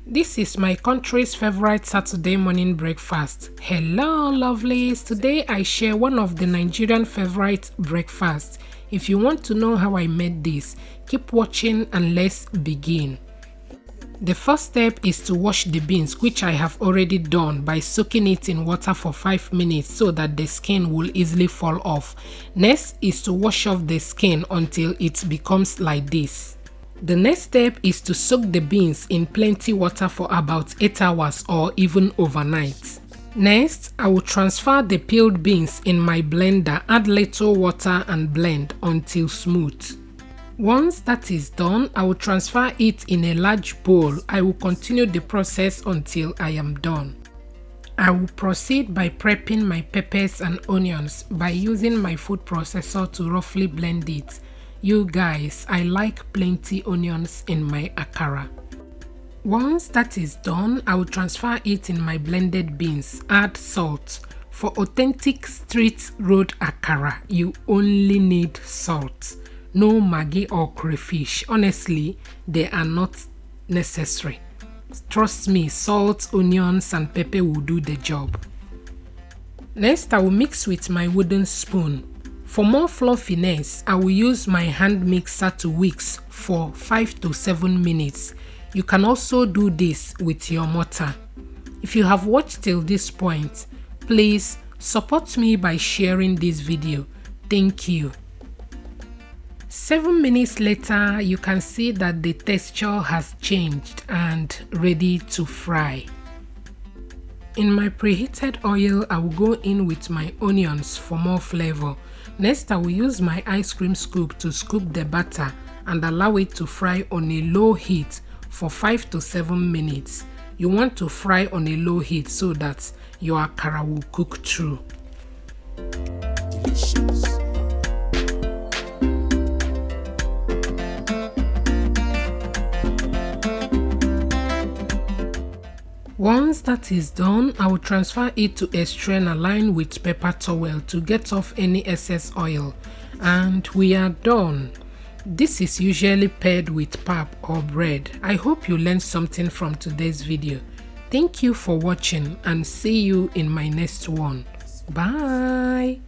This is my country's favorite Saturday morning breakfast. Hello lovelies, today I share one of the Nigerian favorite breakfasts. If you want to know how I made this, keep watching and let's begin. The first step is to wash the beans, which I have already done by soaking it in water for 5 minutes so that the skin will easily fall off. Next is to wash off the skin until it becomes like this. The next step is to soak the beans in plenty water for about 8 hours or even overnight. Next, I will transfer the peeled beans in my blender, add little water and blend until smooth. Once that is done, I will transfer it in a large bowl. I will continue the process until I am done. I will proceed by prepping my peppers and onions by using my food processor to roughly blend it. You guys, I like plenty onions in my akara. Once that is done, I will transfer it in my blended beans. Add salt. For authentic street road akara, you only need salt. No maggi or crayfish. Honestly, they are not necessary. Trust me, salt, onions and pepper will do the job. Next, I will mix with my wooden spoon. For more fluffiness, I will use my hand mixer to whisk for 5 to 7 minutes. You can also do this with your mortar. If you have watched till this point, please support me by sharing this video. Thank you. 7 minutes later, you can see that the texture has changed and ready to fry. In my preheated oil, I will go in with my onions for more flavor. Next, I will use my ice cream scoop to scoop the batter and allow it to fry on a low heat for 5 to 7 minutes. You want to fry on a low heat so that your akara will cook through. Delicious. Once that is done, I will transfer it to a strainer lined with paper towel to get off any excess oil. And we are done. This is usually paired with pap or bread. I hope you learned something from today's video. Thank you for watching and see you in my next one. Bye.